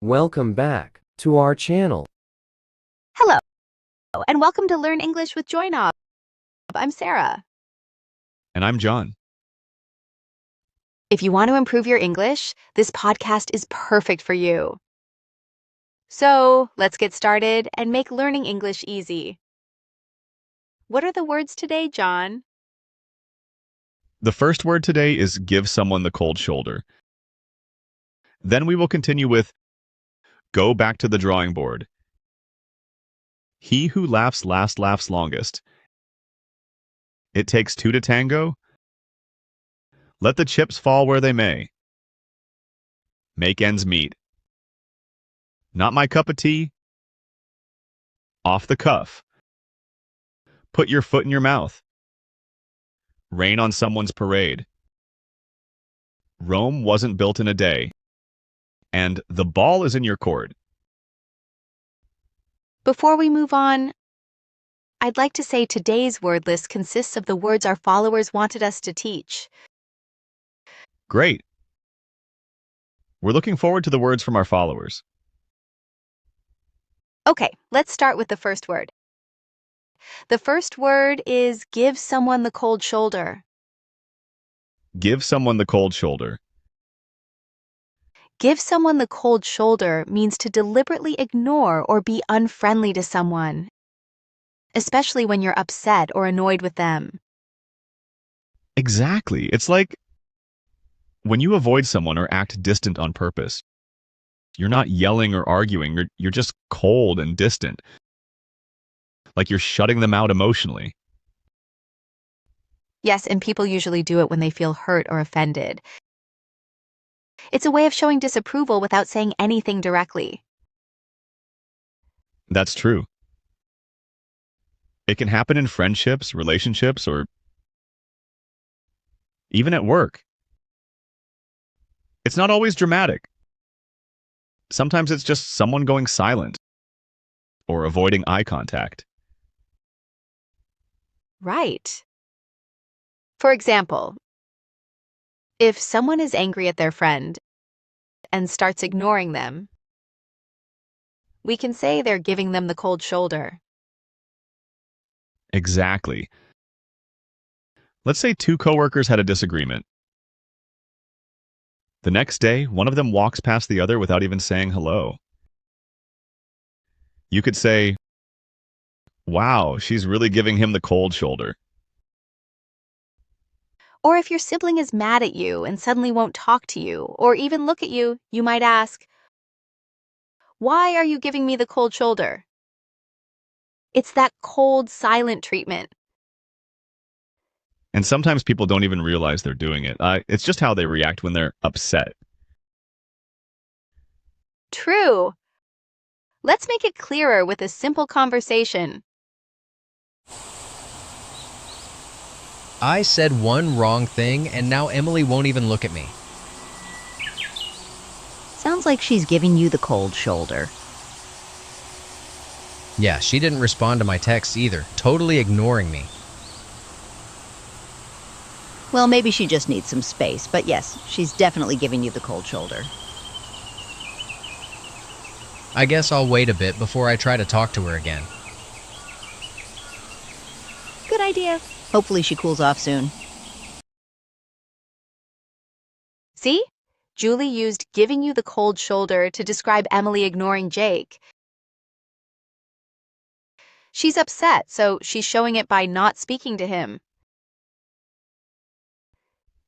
Welcome back to our channel. Hello, and welcome to Learn English with JoyNob. I'm Sarah. And I'm John. If you want to improve your English, this podcast is perfect for you. So, let's get started and make learning English easy. What are the words today, John? The first word today is give someone the cold shoulder. Then we will continue with go back to the drawing board. He who laughs last laughs longest. It takes two to tango. Let the chips fall where they may. Make ends meet. Not my cup of tea. Off the cuff. Put your foot in your mouth. Rain on someone's parade. Rome wasn't built in a day. And the ball is in your court. Before we move on, I'd like to say today's word list consists of the words our followers wanted us to teach. Great. We're looking forward to the words from our followers. Okay, let's start with the first word. The first word is give someone the cold shoulder. Give someone the cold shoulder. Give someone the cold shoulder means to deliberately ignore or be unfriendly to someone, especially when you're upset or annoyed with them. Exactly. It's like when you avoid someone or act distant on purpose. You're not yelling or arguing. You're just cold and distant. Like you're shutting them out emotionally. Yes, and people usually do it when they feel hurt or offended. It's a way of showing disapproval without saying anything directly. That's true. It can happen in friendships, relationships, or even at work. It's not always dramatic. Sometimes it's just someone going silent or avoiding eye contact. Right. For example, if someone is angry at their friend and starts ignoring them, we can say they're giving them the cold shoulder. Exactly. Let's say two coworkers had a disagreement. The next day, one of them walks past the other without even saying hello. You could say, "Wow, she's really giving him the cold shoulder." Or if your sibling is mad at you and suddenly won't talk to you or even look at you, you might ask, "Why are you giving me the cold shoulder?" It's that cold, silent treatment. And sometimes people don't even realize they're doing it. It's just how they react when they're upset. True. Let's make it clearer with a simple conversation. I said one wrong thing, and now Emily won't even look at me. Sounds like she's giving you the cold shoulder. Yeah, she didn't respond to my texts either, totally ignoring me. Well, maybe she just needs some space, but yes, she's definitely giving you the cold shoulder. I guess I'll wait a bit before I try to talk to her again. Good idea. Hopefully she cools off soon. See? Julie used giving you the cold shoulder to describe Emily ignoring Jake. She's upset, so she's showing it by not speaking to him.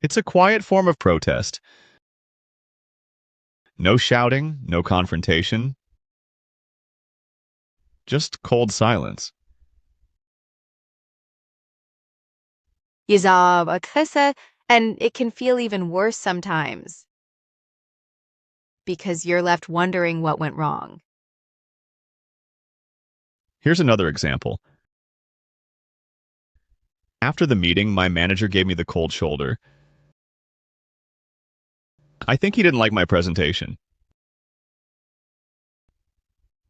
It's a quiet form of protest. No shouting, no confrontation. Just cold silence. And it can feel even worse sometimes because you're left wondering what went wrong. Here's another example. After the meeting, my manager gave me the cold shoulder. I think he didn't like my presentation.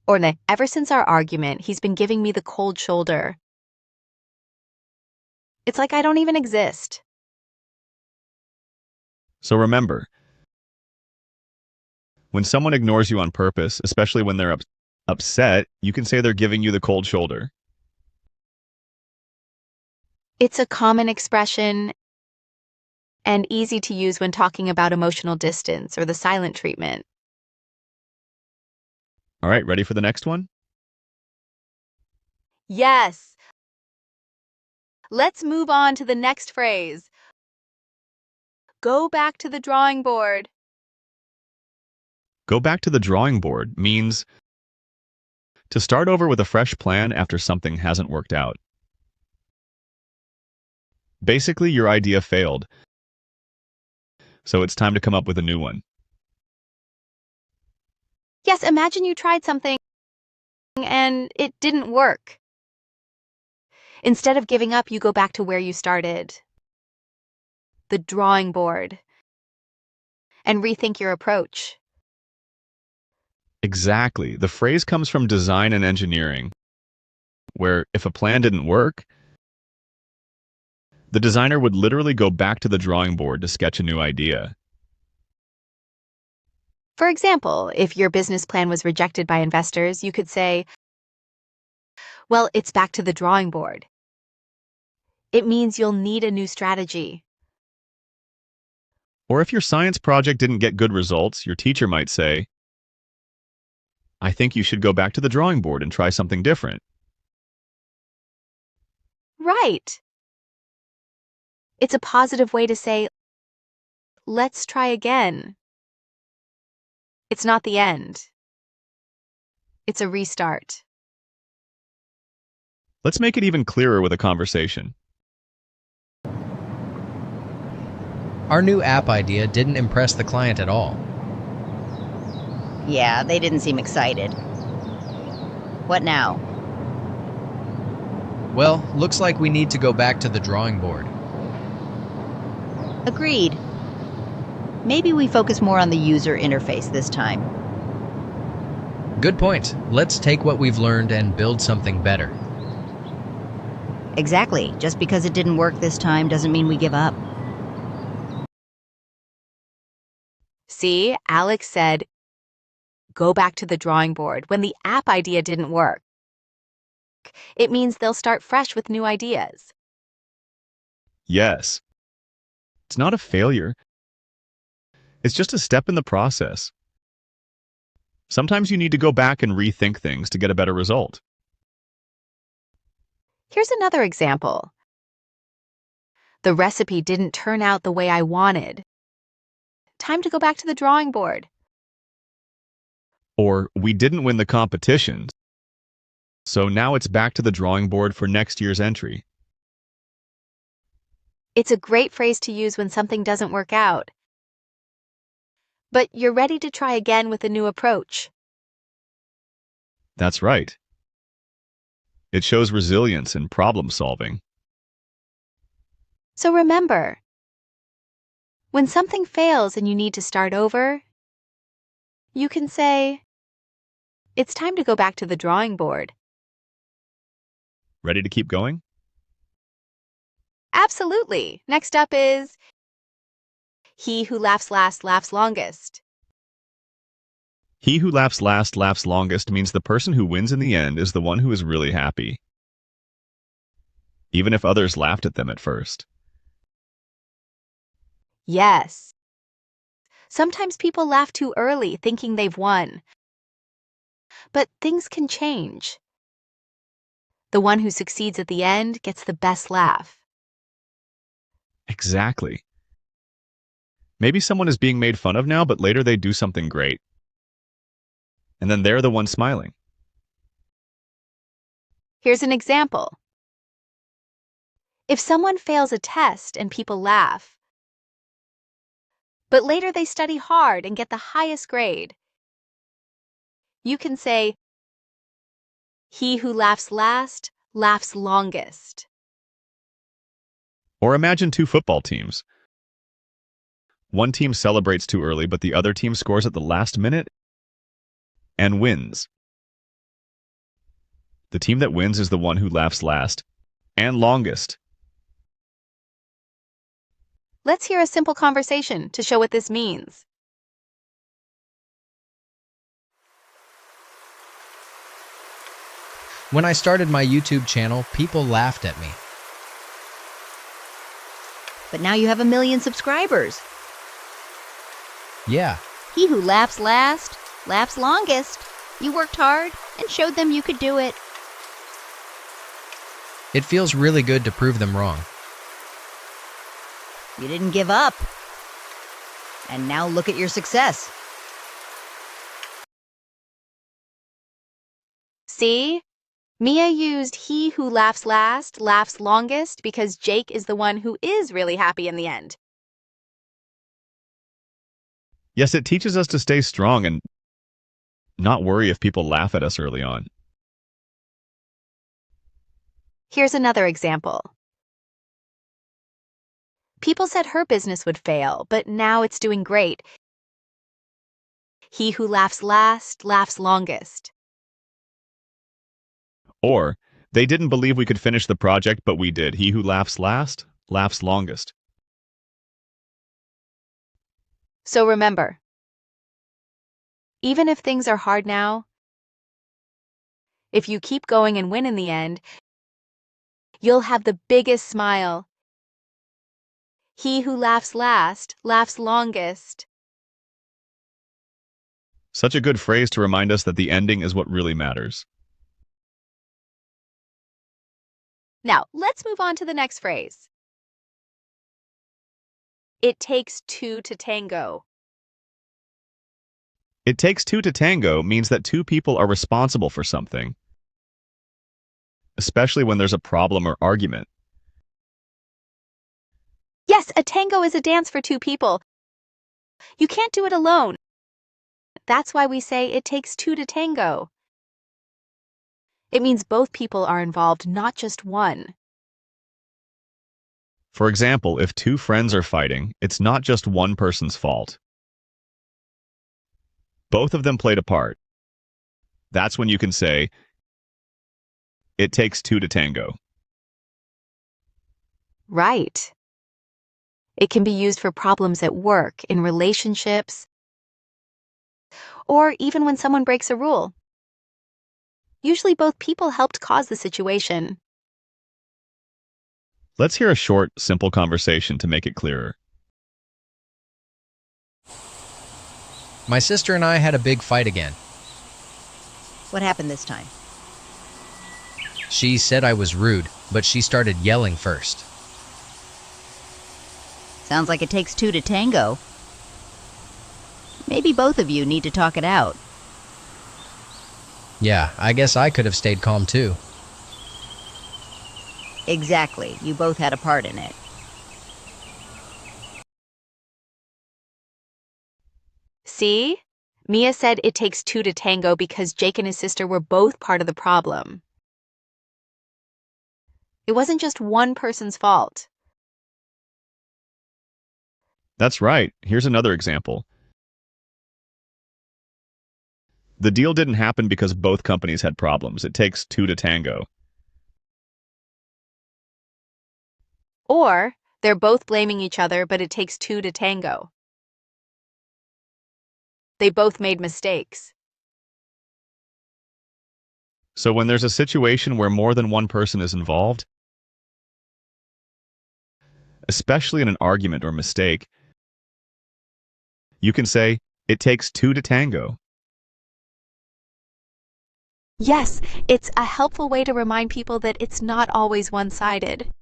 Or ever since our argument, he's been giving me the cold shoulder. It's like I don't even exist. So remember, When someone ignores you on purpose, especially when they're upset, you can say they're giving you the cold shoulder. It's a common expression and easy to use when talking about emotional distance or the silent treatment. All right, ready for the next one? Yes. Let's move on to the next phrase. Go back to the drawing board. Go back to the drawing board means to start over with a fresh plan after something hasn't worked out. Basically, your idea failed, so it's time to come up with a new one. Yes, imagine you tried something and it didn't work. Instead of giving up, you go back to where you started, the drawing board, and rethink your approach. Exactly. The phrase comes from design and engineering, where if a plan didn't work, the designer would literally go back to the drawing board to sketch a new idea. For example, if your business plan was rejected by investors, you could say, well, it's back to the drawing board. It means you'll need a new strategy. Or if your science project didn't get good results, your teacher might say, I think you should go back to the drawing board and try something different. Right. It's a positive way to say, let's try again. It's not the end. It's a restart. Let's make it even clearer with a conversation. Our new app idea didn't impress the client at all. Yeah, they didn't seem excited. What now? Well, looks like we need to go back to the drawing board. Agreed. Maybe we focus more on the user interface this time. Good point. Let's take what we've learned and build something better. Exactly. Just because it didn't work this time doesn't mean we give up. See, Alex said, go back to the drawing board when the app idea didn't work. It means they'll start fresh with new ideas. Yes. It's not a failure. It's just a step in the process. Sometimes you need to go back and rethink things to get a better result. Here's another example. The recipe didn't turn out the way I wanted. Time to go back to the drawing board. Or, we didn't win the competition, so now it's back to the drawing board for next year's entry. It's a great phrase to use when something doesn't work out, but you're ready to try again with a new approach. That's right. It shows resilience in problem solving. So remember, when something fails and you need to start over, you can say, it's time to go back to the drawing board. Ready to keep going? Absolutely. Next up is, he who laughs last laughs longest. He who laughs last laughs longest means the person who wins in the end is the one who is really happy, even if others laughed at them at first. Yes. Sometimes people laugh too early, thinking they've won. But things can change. The one who succeeds at the end gets the best laugh. Exactly. Maybe someone is being made fun of now, but later they do something great. And then they're the one smiling. Here's an example. If someone fails a test and people laugh, but later they study hard and get the highest grade, you can say, he who laughs last laughs longest. Or imagine two football teams. One team celebrates too early, but the other team scores at the last minute and wins. The team that wins is the one who laughs last and longest. Let's hear a simple conversation to show what this means. When I started my YouTube channel, people laughed at me. But now you have 1 million subscribers. Yeah, He who laughs last, laughs longest. You worked hard and showed them you could do it. it feels really good to prove them wrong. You didn't give up. And now look at your success. See? Mia used he who laughs last, laughs longest because Jake is the one who is really happy in the end. Yes, it teaches us to stay strong and not worry if people laugh at us early on. Here's another example. People said her business would fail, but now it's doing great. He who laughs last, laughs longest. Or, they didn't believe we could finish the project, but we did. He who laughs last, laughs longest. So remember, even if things are hard now, if you keep going and win in the end, you'll have the biggest smile. He who laughs last, laughs longest. Such a good phrase to remind us that the ending is what really matters. Now, let's move on to the next phrase. It takes two to tango. It takes two to tango means that two people are responsible for something, especially when there's a problem or argument. Yes, a tango is a dance for two people. You can't do it alone. That's why we say it takes two to tango. It means both people are involved, not just one. For example, if two friends are fighting, it's not just one person's fault. Both of them played a part. That's when you can say, it takes two to tango. Right. It can be used for problems at work, in relationships, or even when someone breaks a rule. Usually both people helped cause the situation. Let's hear a short, simple conversation to make it clearer. My sister and I had a big fight again. What happened this time? She said I was rude, but she started yelling first. Sounds like it takes two to tango. Maybe both of you need to talk it out. Yeah, I guess I could have stayed calm too. Exactly. You both had a part in it. See? Mia said it takes two to tango because Jake and his sister were both part of the problem. It wasn't just one person's fault. That's right. Here's another example. The deal didn't happen because both companies had problems. It takes two to tango. Or, they're both blaming each other, but it takes two to tango. They both made mistakes. So when there's a situation where more than one person is involved, especially in an argument or mistake, you can say, it takes two to tango. Yes, it's a helpful way to remind people that it's not always one-sided.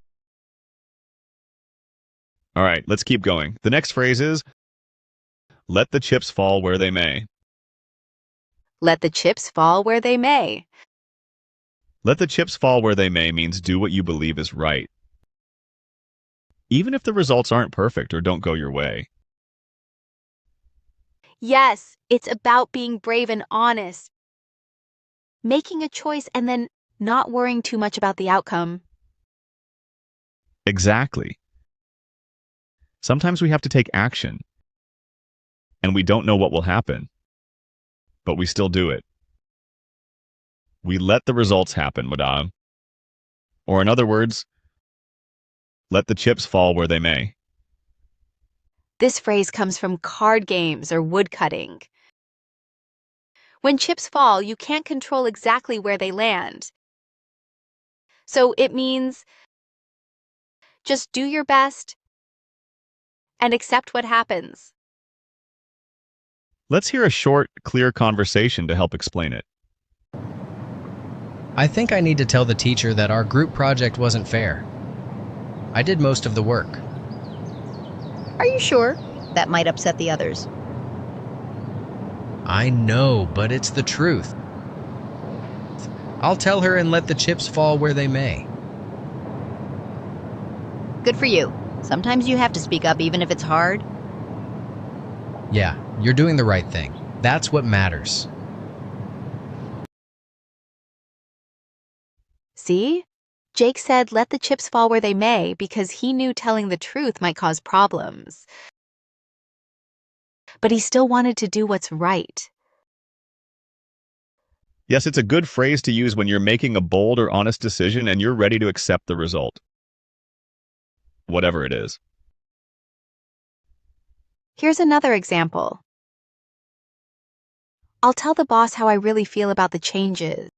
All right, let's keep going. The next phrase is, let the chips fall where they may. Let the chips fall where they may. Let the chips fall where they may means do what you believe is right, even if the results aren't perfect or don't go your way. Yes, it's about being brave and honest. Making a choice and then not worrying too much about the outcome. Exactly. Sometimes we have to take action, and we don't know what will happen, but we still do it. We let the results happen, madame. Or in other words, let the chips fall where they may. This phrase comes from card games or woodcutting. When chips fall, you can't control exactly where they land. So it means just do your best and accept what happens. Let's hear a short, clear conversation to help explain it. I think I need to tell the teacher that our group project wasn't fair. I did most of the work. Are you sure? That might upset the others. I know, but it's the truth. I'll tell her and let the chips fall where they may. Good for you. Sometimes you have to speak up even if it's hard. Yeah, you're doing the right thing. That's what matters. See? Jake said let the chips fall where they may because he knew telling the truth might cause problems. But he still wanted to do what's right. Yes, it's a good phrase to use when you're making a bold or honest decision and you're ready to accept the result, whatever it is. Here's another example. I'll tell the boss how I really feel about the changes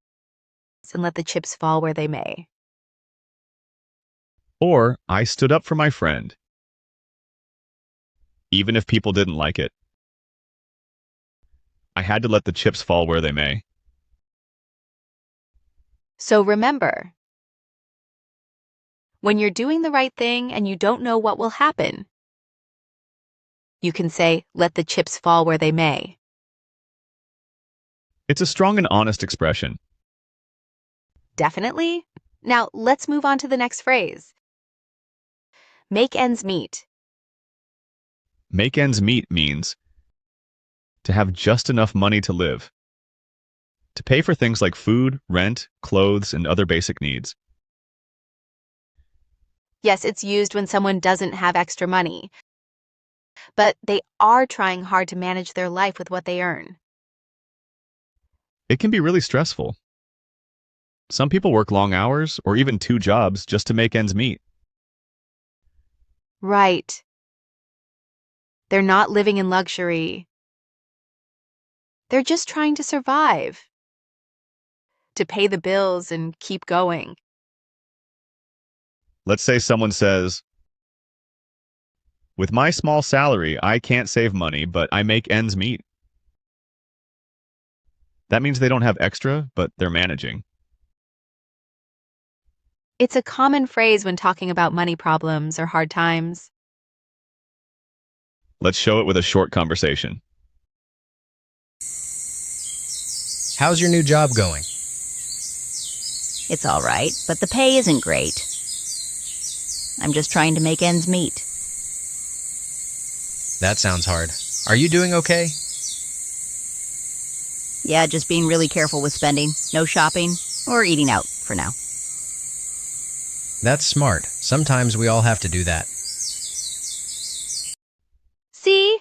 and let the chips fall where they may. Or, I stood up for my friend, even if people didn't like it. I had to let the chips fall where they may. So remember, when you're doing the right thing and you don't know what will happen, you can say, let the chips fall where they may. It's a strong and honest expression. Definitely. Now, let's move on to the next phrase. Make ends meet. Make ends meet means to have just enough money to live, to pay for things like food, rent, clothes, and other basic needs. Yes, it's used when someone doesn't have extra money, but they are trying hard to manage their life with what they earn. It can be really stressful. Some people work long hours or even 2 jobs just to make ends meet. Right. They're not living in luxury. They're just trying to survive, to pay the bills and keep going. Let's say someone says, with my small salary, I can't save money, but I make ends meet. That means they don't have extra, but they're managing. It's a common phrase when talking about money problems or hard times. Let's show it with a short conversation. How's your new job going? It's all right, but the pay isn't great. I'm just trying to make ends meet. That sounds hard. Are you doing okay? Yeah, just being really careful with spending. No shopping or eating out for now. That's smart. Sometimes we all have to do that. See?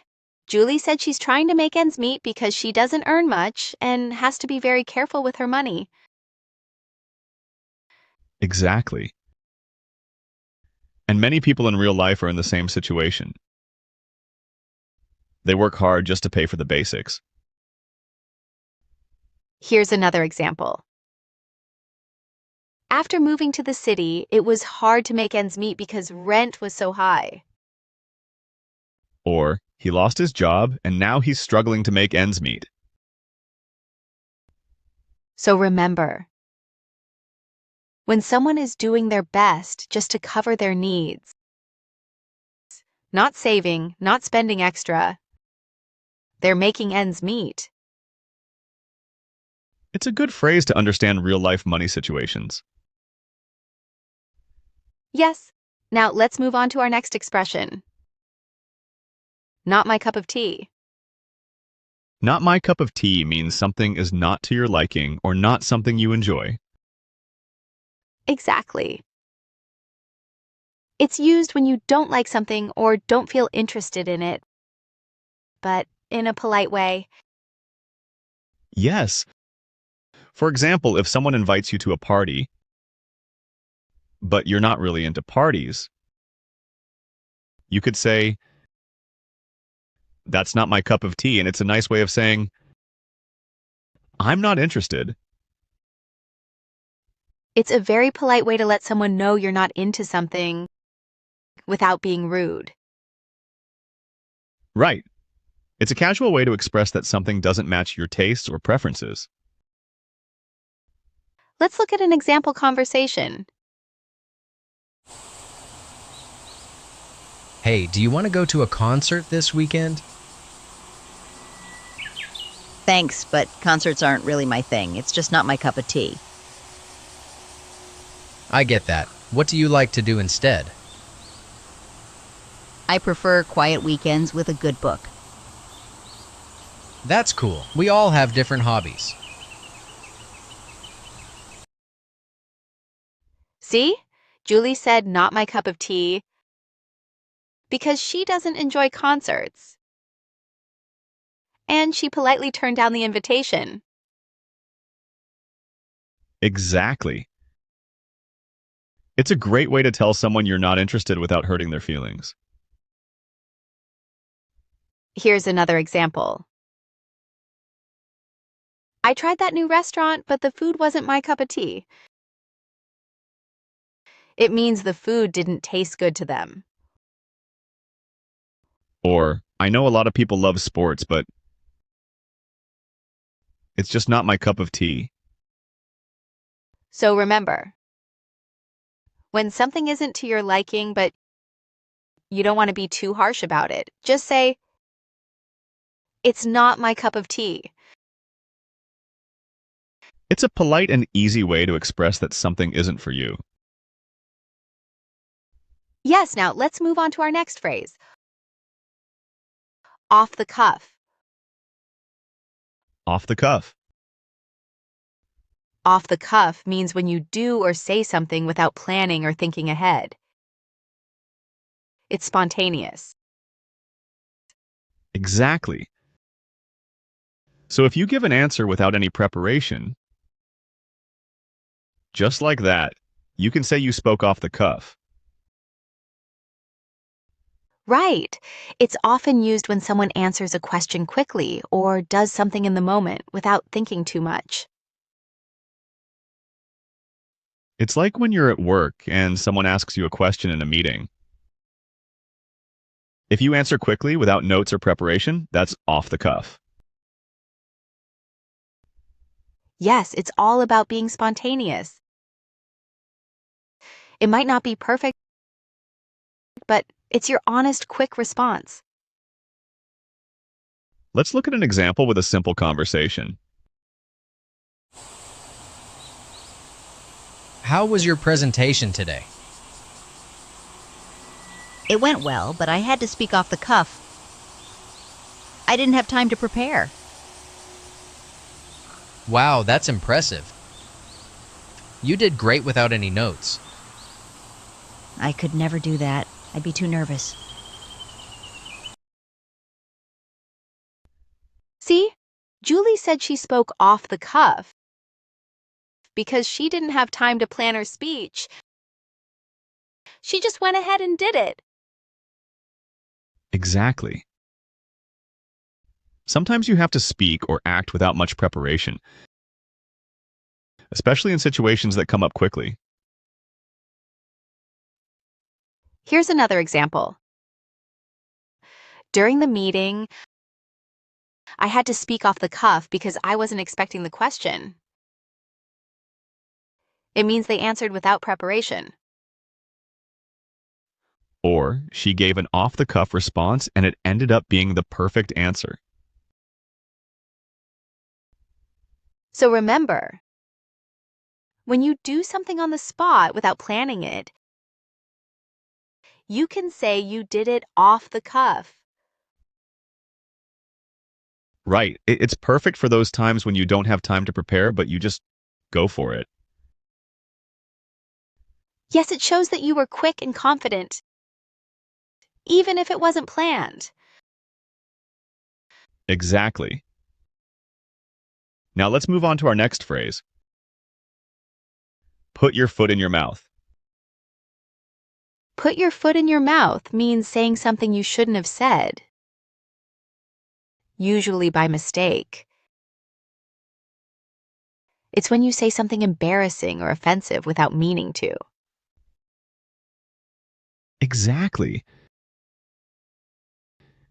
Julie said she's trying to make ends meet because she doesn't earn much and has to be very careful with her money. Exactly. And many people in real life are in the same situation. They work hard just to pay for the basics. Here's another example. After moving to the city, it was hard to make ends meet because rent was so high. Or, he lost his job and now he's struggling to make ends meet. So remember, when someone is doing their best just to cover their needs, not saving, not spending extra, they're making ends meet. It's a good phrase to understand real-life money situations. Yes. Now let's move on to our next expression. Not my cup of tea. Not my cup of tea means something is not to your liking or not something you enjoy. Exactly. It's used when you don't like something or don't feel interested in it, but in a polite way. Yes. For example, if someone invites you to a party, but you're not really into parties, you could say, that's not my cup of tea, and it's a nice way of saying, I'm not interested. It's a very polite way to let someone know you're not into something without being rude. Right. It's a casual way to express that something doesn't match your tastes or preferences. Let's look at an example conversation. Hey, do you want to go to a concert this weekend? Thanks, but concerts aren't really my thing. It's just not my cup of tea. I get that. What do you like to do instead? I prefer quiet weekends with a good book. That's cool. We all have different hobbies. See? Julie said not my cup of tea because she doesn't enjoy concerts. And she politely turned down the invitation. Exactly. It's a great way to tell someone you're not interested without hurting their feelings. Here's another example. I tried that new restaurant, but the food wasn't my cup of tea. It means the food didn't taste good to them. Or, I know a lot of people love sports, but it's just not my cup of tea. So remember, when something isn't to your liking, but you don't want to be too harsh about it, just say, it's not my cup of tea. It's a polite and easy way to express that something isn't for you. Yes, now let's move on to our next phrase. Off the cuff. Off the cuff. Off the cuff means when you do or say something without planning or thinking ahead. It's spontaneous. Exactly. So if you give an answer without any preparation, just like that, you can say you spoke off the cuff. Right. It's often used when someone answers a question quickly or does something in the moment without thinking too much. It's like when you're at work and someone asks you a question in a meeting. If you answer quickly without notes or preparation, that's off the cuff. Yes, it's all about being spontaneous. It might not be perfect, but it's your honest, quick response. Let's look at an example with a simple conversation. How was your presentation today? It went well, but I had to speak off the cuff. I didn't have time to prepare. Wow, that's impressive. You did great without any notes. I could never do that. I'd be too nervous. See? Julie said she spoke off the cuff because she didn't have time to plan her speech. She just went ahead and did it. Exactly. Sometimes you have to speak or act without much preparation, especially in situations that come up quickly. Here's another example. During the meeting, I had to speak off the cuff because I wasn't expecting the question. It means they answered without preparation. Or she gave an off-the-cuff response and it ended up being the perfect answer. So remember, when you do something on the spot without planning it, you can say you did it off the cuff. Right. It's perfect for those times when you don't have time to prepare, but you just go for it. Yes, it shows that you were quick and confident, even if it wasn't planned. Exactly. Now let's move on to our next phrase. Put your foot in your mouth. Put your foot in your mouth means saying something you shouldn't have said, usually by mistake. It's when you say something embarrassing or offensive without meaning to. Exactly.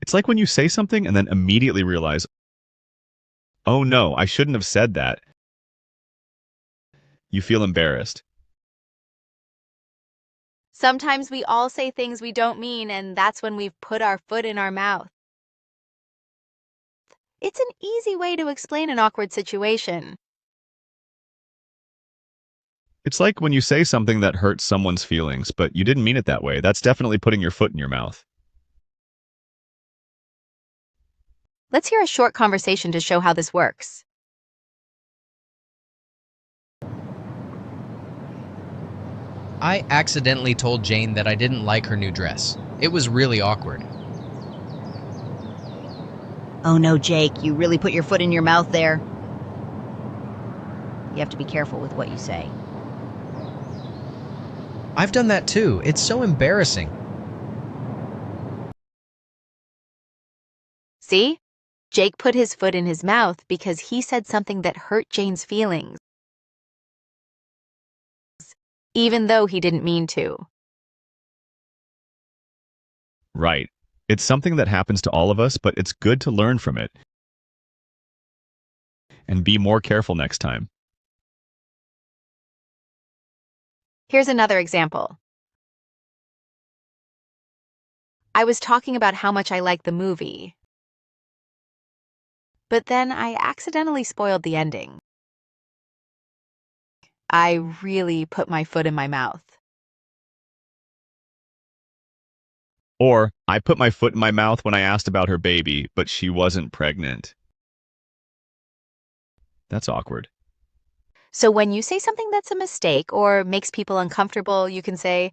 It's like when you say something and then immediately realize, oh no, I shouldn't have said that. You feel embarrassed. Sometimes we all say things we don't mean, and that's when we've put our foot in our mouth. It's an easy way to explain an awkward situation. It's like when you say something that hurts someone's feelings, but you didn't mean it that way. That's definitely putting your foot in your mouth. Let's hear a short conversation to show how this works. I accidentally told Jane that I didn't like her new dress. It was really awkward. Oh no, Jake, you really put your foot in your mouth there. You have to be careful with what you say. I've done that too. It's so embarrassing. See? Jake put his foot in his mouth because he said something that hurt Jane's feelings, even though he didn't mean to. Right. It's something that happens to all of us, but it's good to learn from it and be more careful next time. Here's another example. I was talking about how much I like the movie, but then I accidentally spoiled the ending. I really put my foot in my mouth. Or, I put my foot in my mouth when I asked about her baby, but she wasn't pregnant. That's awkward. So when you say something that's a mistake or makes people uncomfortable, you can say,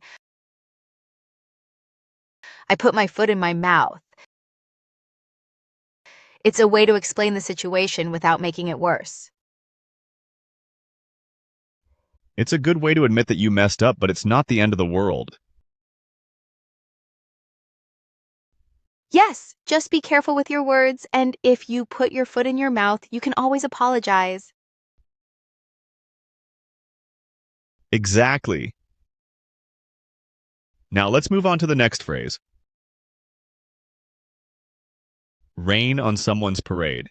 I put my foot in my mouth. It's a way to explain the situation without making it worse. It's a good way to admit that you messed up, but it's not the end of the world. Yes, just be careful with your words, and if you put your foot in your mouth, you can always apologize. Exactly. Now let's move on to the next phrase. Rain on someone's parade.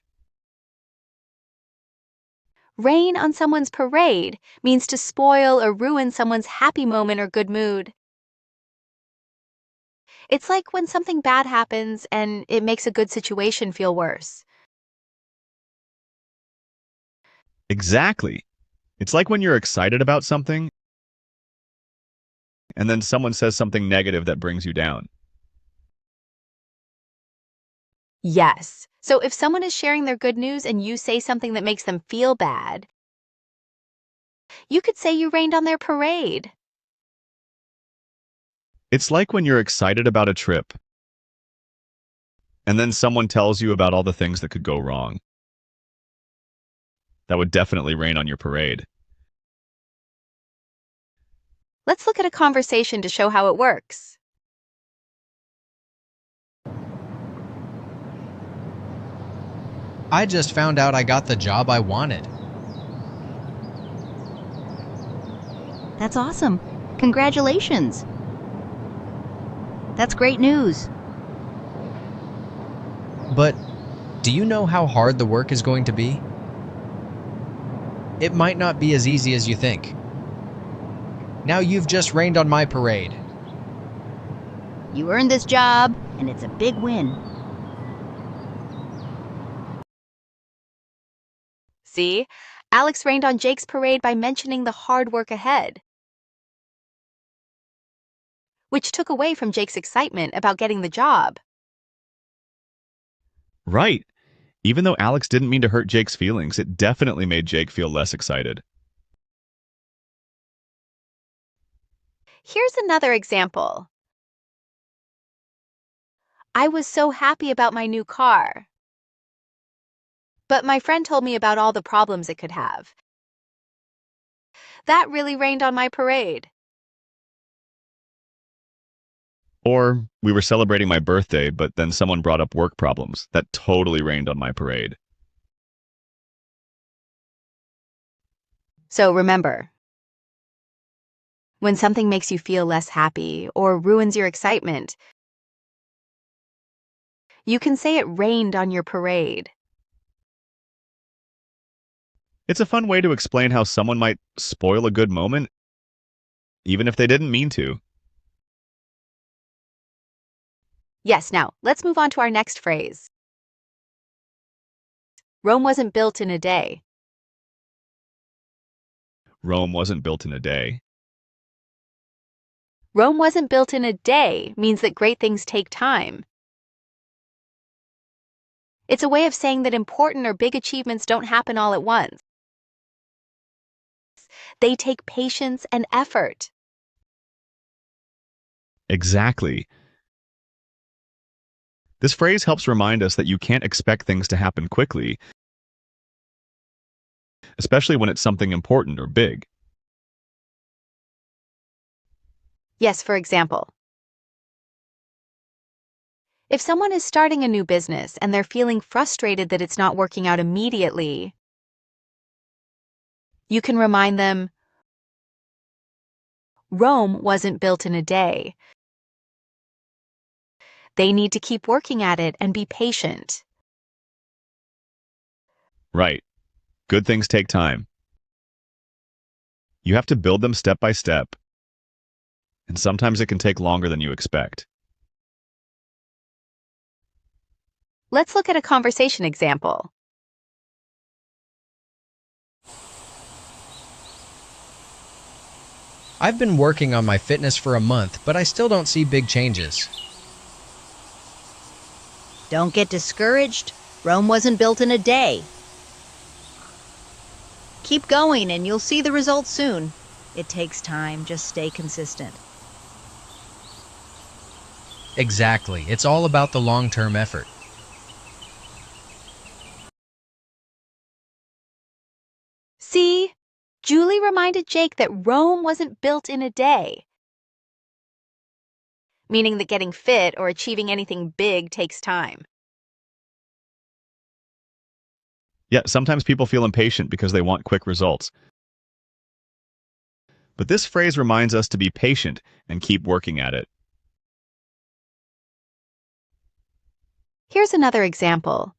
Rain on someone's parade means to spoil or ruin someone's happy moment or good mood. It's like when something bad happens and it makes a good situation feel worse. Exactly. It's like when you're excited about something and then someone says something negative that brings you down. Yes. So if someone is sharing their good news and you say something that makes them feel bad, you could say you rained on their parade. It's like when you're excited about a trip and then someone tells you about all the things that could go wrong. That would definitely rain on your parade. Let's look at a conversation to show how it works. I just found out I got the job I wanted. That's awesome. Congratulations. That's great news. But do you know how hard the work is going to be? It might not be as easy as you think. Now you've just rained on my parade. You earned this job, and it's a big win. See? Alex rained on Jake's parade by mentioning the hard work ahead, which took away from Jake's excitement about getting the job. Right. Even though Alex didn't mean to hurt Jake's feelings, it definitely made Jake feel less excited. Here's another example. I was so happy about my new car, but my friend told me about all the problems it could have. That really rained on my parade. Or, we were celebrating my birthday, but then someone brought up work problems. That totally rained on my parade. So remember, when something makes you feel less happy or ruins your excitement, you can say it rained on your parade. It's a fun way to explain how someone might spoil a good moment, even if they didn't mean to. Yes, now let's move on to our next phrase. Rome wasn't built in a day. Rome wasn't built in a day. Rome wasn't built in a day means that great things take time. It's a way of saying that important or big achievements don't happen all at once. They take patience and effort. Exactly. This phrase helps remind us that you can't expect things to happen quickly, especially when it's something important or big. Yes, for example, if someone is starting a new business and they're feeling frustrated that it's not working out immediately, you can remind them, Rome wasn't built in a day. They need to keep working at it and be patient. Right. Good things take time. You have to build them step by step, and sometimes it can take longer than you expect. Let's look at a conversation example. I've been working on my fitness for a month, but I still don't see big changes. Don't get discouraged. Rome wasn't built in a day. Keep going and you'll see the results soon. It takes time, just stay consistent. Exactly. It's all about the long-term effort. See, Julie reminded Jake that Rome wasn't built in a day, meaning that getting fit or achieving anything big takes time. Yeah, sometimes people feel impatient because they want quick results. But this phrase reminds us to be patient and keep working at it. Here's another example.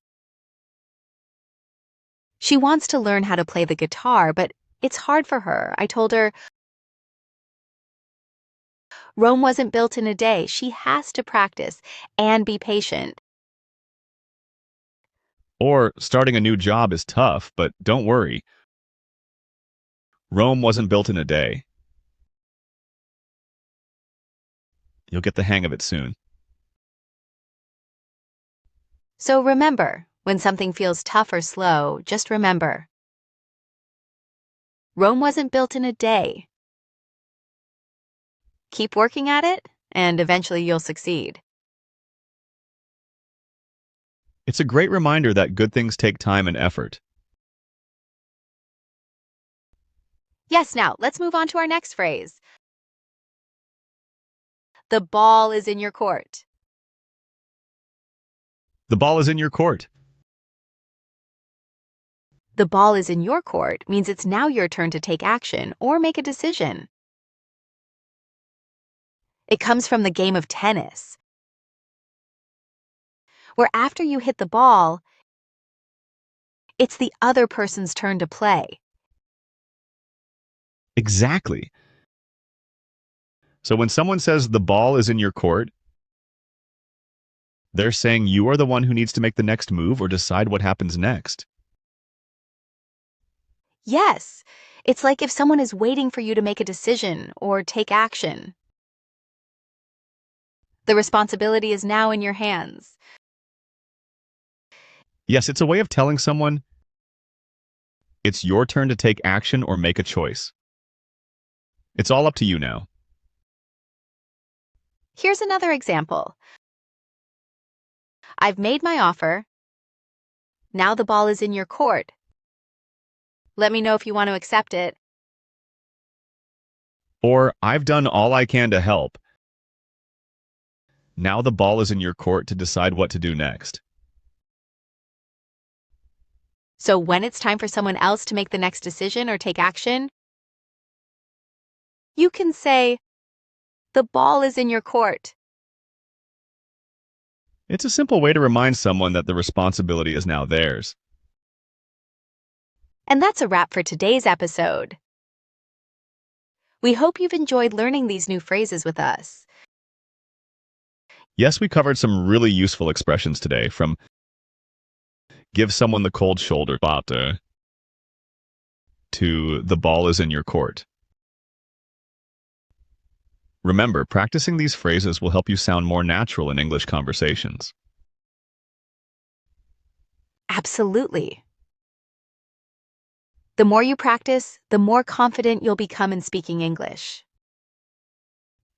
She wants to learn how to play the guitar, but it's hard for her. I told her, Rome wasn't built in a day. She has to practice and be patient. Or, starting a new job is tough, but don't worry. Rome wasn't built in a day. You'll get the hang of it soon. So remember, when something feels tough or slow, just remember, Rome wasn't built in a day. Keep working at it, and eventually you'll succeed. It's a great reminder that good things take time and effort. Yes, now let's move on to our next phrase. The ball is in your court. The ball is in your court. The ball is in your court means it's now your turn to take action or make a decision. It comes from the game of tennis, where after you hit the ball, it's the other person's turn to play. Exactly. So when someone says the ball is in your court, they're saying you are the one who needs to make the next move or decide what happens next. Yes, it's like if someone is waiting for you to make a decision or take action. The responsibility is now in your hands. Yes, it's a way of telling someone it's your turn to take action or make a choice. It's all up to you now. Here's another example. I've made my offer. Now the ball is in your court. Let me know if you want to accept it. Or, I've done all I can to help. Now the ball is in your court to decide what to do next. So when it's time for someone else to make the next decision or take action, You can say, the ball is in your court. It's a simple way to remind someone that the responsibility is now theirs. And that's a wrap for today's episode. We hope you've enjoyed learning these new phrases with us. Yes, we covered some really useful expressions today, from give someone the cold shoulder to the ball is in your court. Remember, practicing these phrases will help you sound more natural in English conversations. Absolutely. The more you practice, the more confident you'll become in speaking English.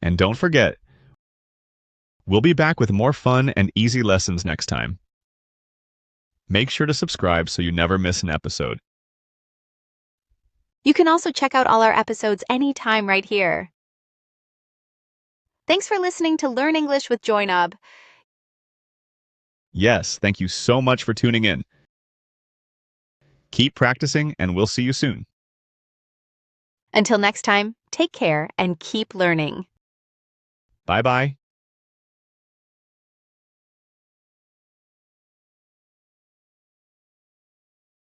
And don't forget, we'll be back with more fun and easy lessons next time. Make sure to subscribe so you never miss an episode. You can also check out all our episodes anytime right here. Thanks for listening to Learn English with Joinub. Yes, thank you so much for tuning in. Keep practicing, and we'll see you soon. Until next time, take care and keep learning. Bye-bye.